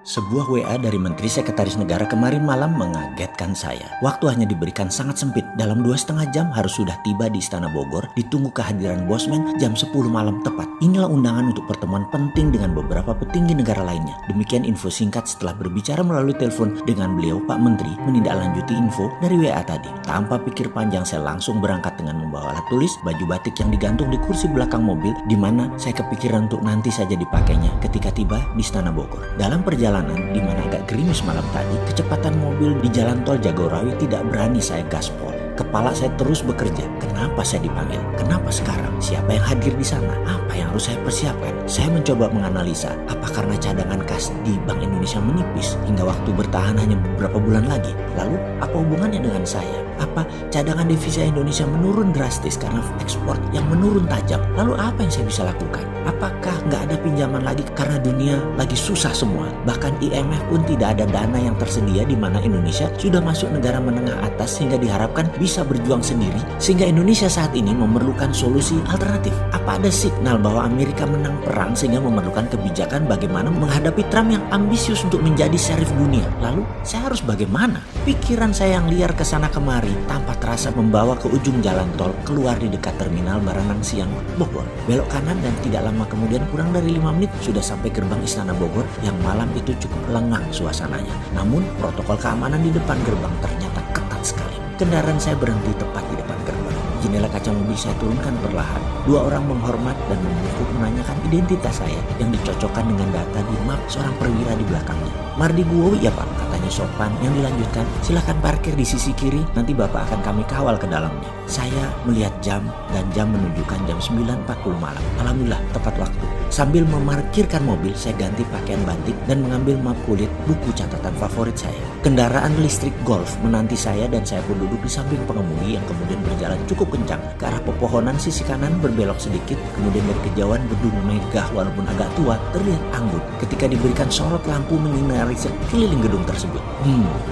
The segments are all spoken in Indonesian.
Sebuah WA dari Menteri Sekretaris Negara kemarin malam mengagetkan saya. Waktu hanya diberikan sangat sempit. Dalam 2,5 jam harus sudah tiba di Istana Bogor. Ditunggu kehadiran Bosman jam 10 malam tepat. Inilah undangan untuk pertemuan penting dengan beberapa petinggi negara lainnya. Demikian info singkat setelah berbicara melalui telepon dengan beliau, Pak Menteri menindaklanjuti info dari WA tadi. Tanpa pikir panjang saya langsung berangkat dengan membawa alat tulis, baju batik yang digantung di kursi belakang mobil, di mana saya kepikiran untuk nanti saja dipakainya ketika tiba di Istana Bogor. Dalam perjalanan di mana agak gerimis malam tadi, kecepatan mobil di jalan tol Jagorawi tidak berani saya gaspol. Kepala saya terus bekerja. Kenapa saya dipanggil? Kenapa sekarang? Siapa yang hadir di sana? Apa yang harus saya persiapkan? Saya mencoba menganalisa, apa karena cadangan kas di Bank Indonesia menipis hingga waktu bertahan hanya beberapa bulan lagi? Lalu, apa hubungannya dengan saya? Apa cadangan devisa Indonesia menurun drastis karena ekspor yang menurun tajam? Lalu apa yang saya bisa lakukan? Apakah nggak ada pinjaman lagi karena dunia lagi susah semua? Bahkan IMF pun tidak ada dana yang tersedia, di mana Indonesia sudah masuk negara menengah atas sehingga diharapkan bisa berjuang sendiri, sehingga Indonesia saat ini memerlukan solusi alternatif. Apa ada signal bahwa Amerika menang perang sehingga memerlukan kebijakan bagaimana menghadapi Trump yang ambisius untuk menjadi sheriff dunia? Lalu saya harus bagaimana? Pikiran saya yang liar kesana kemari tanpa terasa membawa ke ujung jalan tol keluar di dekat terminal Baranang Siang, Bogor. Belok kanan dan tidak lama kemudian kurang dari 5 menit sudah sampai gerbang Istana Bogor yang malam itu cukup lengang suasananya. Namun protokol keamanan di depan gerbang ternyata ketat sekali. Kendaraan saya berhenti tepat di depan gerbang. Jendela kaca mobil saya turunkan perlahan. 2 orang menghormat dan membungkuk menanyakan identitas saya yang dicocokkan dengan data di map seorang perwira di belakangnya. Mardi Guowi ya Pak, katanya sopan. Yang dilanjutkan, silakan parkir di sisi kiri, nanti Bapak akan kami kawal ke dalamnya. Saya melihat jam dan jam menunjukkan jam 9.40 malam. Alhamdulillah tepat waktu. Sambil memarkirkan mobil, saya ganti pakaian batik dan mengambil map kulit, buku catatan favorit saya. Kendaraan listrik Golf menanti saya dan saya pun duduk di samping pengemudi yang kemudian berjalan cukup kencang ke arah pepohonan. Sisi kanan berbelok sedikit, kemudian dari kejauhan gedung megah walaupun agak tua terlihat anggun ketika diberikan sorot lampu menyinari sekeliling gedung tersebut.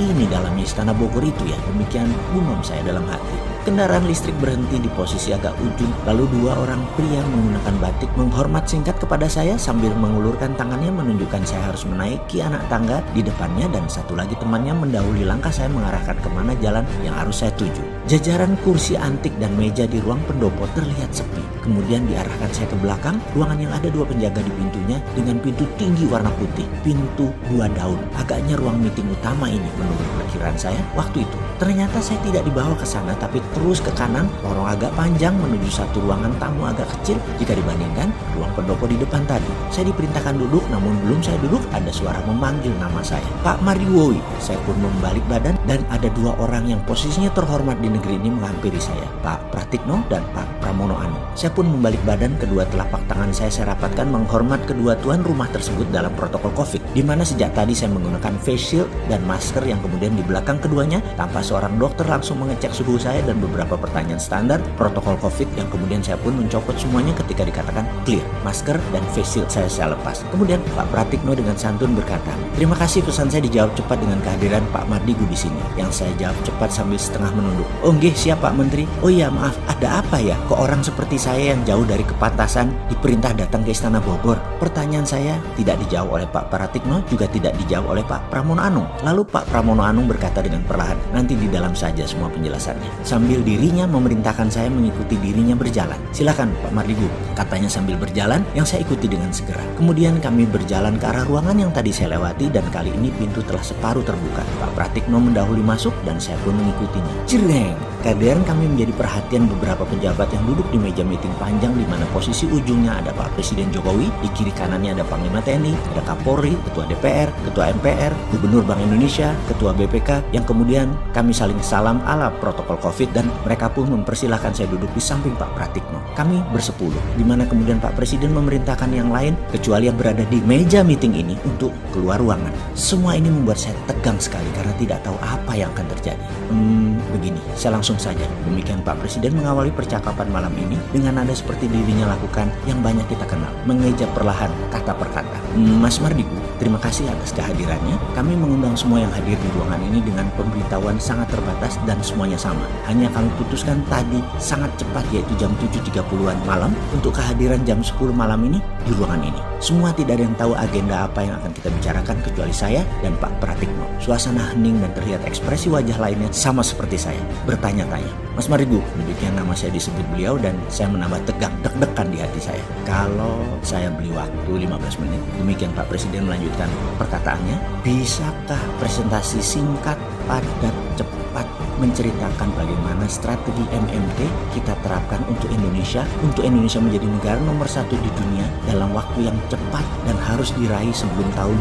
Ini dalamnya Istana Bogor itu ya, demikian gumam saya dalam hati. Kendaraan listrik berhenti di posisi agak ujung, lalu 2 orang pria menggunakan batik menghormat singkat kepada saya sambil mengulurkan tangannya menunjukkan saya harus menaiki anak tangga di depannya, dan satu lagi temannya mendahului langkah saya mengarahkan kemana jalan yang harus saya tuju. Jajaran kursi antik dan meja di ruang pendopo terlihat sepi. Kemudian diarahkan saya ke belakang, ruangan yang ada 2 penjaga di pintunya dengan pintu tinggi warna putih. Pintu 2 daun. Agaknya ruang meeting utama ini menurut perkiraan saya waktu itu. Ternyata saya tidak dibawa ke sana, tapi terus ke kanan, lorong agak panjang menuju satu ruangan tamu agak kecil jika dibandingkan ruang pendopo di depan tadi. Saya diperintahkan duduk, namun belum saya duduk ada suara memanggil nama saya. Pak Mardi Guowi. Saya pun membalik badan dan ada 2 orang yang posisinya terhormat di negeri ini menghampiri saya, Pak Pratikno dan Pak Pramono Anung. Saya pun membalik badan, kedua telapak tangan saya rapatkan menghormat kedua tuan rumah tersebut dalam protokol COVID, di mana sejak tadi saya menggunakan face shield dan masker yang kemudian di belakang keduanya tanpa seorang dokter langsung mengecek suhu saya dan beberapa pertanyaan standar protokol COVID yang kemudian saya pun mencopot semuanya ketika dikatakan clear. Masker dan face shield saya lepas. Kemudian Pak Pratikno dengan santun berkata, terima kasih, pesan saya dijawab cepat dengan kehadiran Pak Mardi Gu di sini. Yang saya jawab cepat sambil setengah menunduk. Oh nggih, siap Pak Menteri. Oh iya maaf, ada apa ya? Kok orang seperti saya yang jauh dari kepantasan diperintah datang ke Istana Bogor? Pertanyaan saya tidak dijawab oleh Pak Pratikno, juga tidak dijawab oleh Pak Pramono Anung. Lalu Pak Pramono Anung berkata dengan perlahan, nanti di dalam saja semua penjelasannya. Sambil dirinya memerintahkan saya mengikuti dirinya berjalan. Silakan Pak Mardi Gu, katanya sambil berjalan, yang saya ikuti dengan segera. Kemudian kami berjalan ke arah ruangan yang tadi saya lewati dan kali ini pintu telah separuh terbuka. Pak Pratikno mendahului masuk dan saya pun mengikutinya. Cireng! Kehadiran kami menjadi perhatian beberapa pejabat yang duduk di meja meeting panjang, di mana posisi ujungnya ada Pak Presiden Jokowi, di kiri kanannya ada Panglima TNI, ada Kapolri, Ketua DPR, Ketua MPR, Gubernur Bank Indonesia, Ketua BPK, yang kemudian kami saling salam ala protokol COVID dan mereka pun mempersilahkan saya duduk di samping Pak Pratikno. Kami bersepuluh, di mana kemudian Pak Presiden memerintahkan yang lain kecuali yang berada di meja meeting ini untuk keluar ruangan. Semua ini membuat saya tegang sekali karena tidak tahu apa yang akan terjadi. Begini, saya langsung saja. Demikian Pak Presiden mengawali percakapan malam ini dengan nada seperti dirinya lakukan yang banyak kita kenal, mengeja perlahan kata per kata. Mas Mardi Gu, terima kasih atas kehadirannya. Kami mengundang semua yang hadir di ruangan ini dengan pemberitahuan sangat terbatas dan semuanya sama. Hanya kami putuskan tadi sangat cepat, yaitu jam 7.30-an malam untuk kehadiran jam 10 malam ini di ruangan ini. Semua tidak ada yang tahu agenda apa yang akan kita bicarakan kecuali saya dan Pak Pratikno. Suasana hening dan terlihat ekspresi wajah lainnya sama seperti saya, bertanya-tanya. Mas Marigu, demikian nama saya disebut beliau dan saya menambah tegang, deg-degan di hati saya. Kalau saya beli waktu 15 menit, demikian Pak Presiden melanjutkan perkataannya. Bisakah presentasi singkat, padat, cepat menceritakan bagaimana strategi MMT kita terapkan untuk Indonesia menjadi negara nomor 1 di dunia dalam waktu yang cepat dan harus diraih sebelum tahun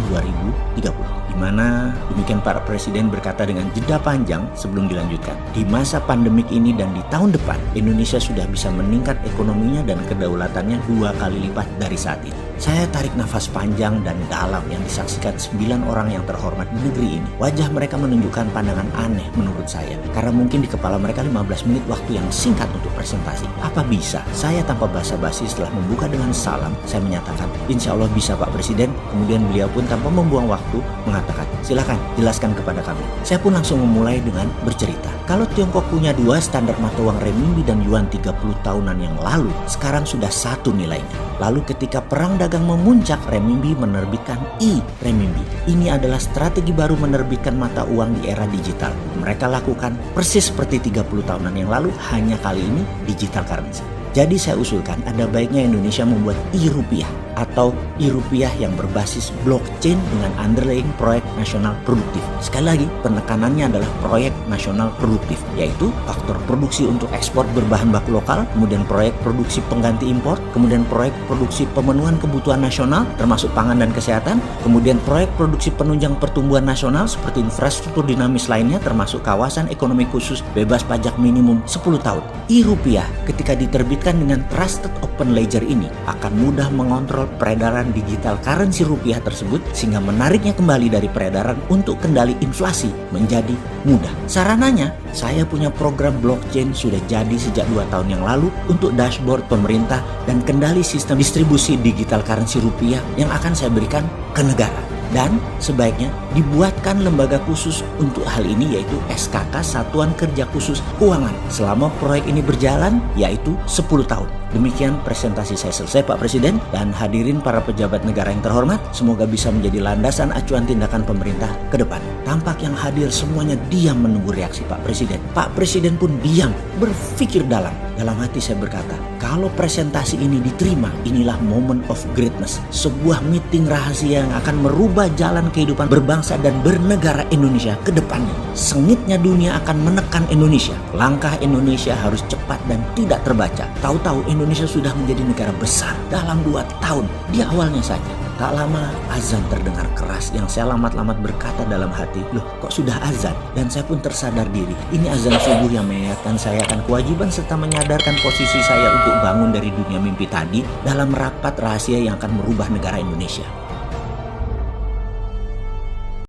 2030. Di mana demikian Pak Presiden berkata dengan jeda panjang sebelum dilanjutkan. Di masa pandemik ini dan di tahun depan, Indonesia sudah bisa meningkat ekonominya dan kedaulatannya 2 kali lipat dari saat ini. Saya tarik nafas panjang dan dalam yang disaksikan 9 orang yang terhormat di negeri ini. Wajah mereka menunjukkan pandangan aneh menurut saya, karena mungkin di kepala mereka 15 menit waktu yang singkat untuk presentasi. Apa bisa? Saya tanpa basa-basi setelah membuka dengan salam, saya menyatakan, insya Allah bisa Pak Presiden. Kemudian beliau pun tanpa membuang waktu mengatakan, silakan jelaskan kepada kami. Saya pun langsung memulai dengan bercerita. Kalau Tiongkok punya 2 standar mata uang renminbi dan yuan 30 tahunan yang lalu, sekarang sudah 1 nilainya. Lalu ketika perang dagang memuncak, renminbi menerbitkan e-renminbi. Ini adalah strategi baru menerbitkan mata uang di era digital. Mereka lakukan persis seperti 30 tahunan yang lalu, hanya kali ini digital currency. Jadi saya usulkan ada baiknya Indonesia membuat e-rupiah atau e-rupiah yang berbasis blockchain dengan underlying proyek nasional produktif. Sekali lagi, penekanannya adalah proyek nasional produktif, yaitu faktor produksi untuk ekspor berbahan baku lokal, kemudian proyek produksi pengganti impor, kemudian proyek produksi pemenuhan kebutuhan nasional termasuk pangan dan kesehatan, kemudian proyek produksi penunjang pertumbuhan nasional seperti infrastruktur dinamis lainnya termasuk kawasan ekonomi khusus bebas pajak minimum 10 tahun. E-rupiah ketika diterbitkan dengan Trusted Open Ledger ini akan mudah mengontrol peredaran digital currency rupiah tersebut sehingga menariknya kembali dari peredaran untuk kendali inflasi menjadi mudah. Sarananya, saya punya program blockchain sudah jadi sejak 2 tahun yang lalu untuk dashboard pemerintah dan kendali sistem distribusi digital currency rupiah yang akan saya berikan ke negara. Dan sebaiknya dibuatkan lembaga khusus untuk hal ini, yaitu SKK Satuan Kerja Khusus Keuangan selama proyek ini berjalan, yaitu 10 tahun. Demikian presentasi saya selesai Pak Presiden, dan hadirin para pejabat negara yang terhormat, semoga bisa menjadi landasan acuan tindakan pemerintah ke depan. Tampak yang hadir semuanya diam menunggu reaksi Pak Presiden. Pak Presiden pun diam, berpikir dalam. Dalam hati saya berkata, kalau presentasi ini diterima, inilah moment of greatness. Sebuah meeting rahasia yang akan merubah jalan kehidupan berbangsa dan bernegara Indonesia ke depannya. Sengitnya dunia akan menekan Indonesia. Langkah Indonesia harus cepat dan tidak terbaca. Tahu-tahu Indonesia sudah menjadi negara besar dalam 2 tahun di awalnya saja. Tak lama azan terdengar keras yang saya lamat-lamat berkata dalam hati, loh kok sudah azan? Dan saya pun tersadar diri, ini azan subuh yang mengingatkan saya akan kewajiban serta menyadarkan posisi saya untuk bangun dari dunia mimpi tadi dalam rapat rahasia yang akan merubah negara Indonesia.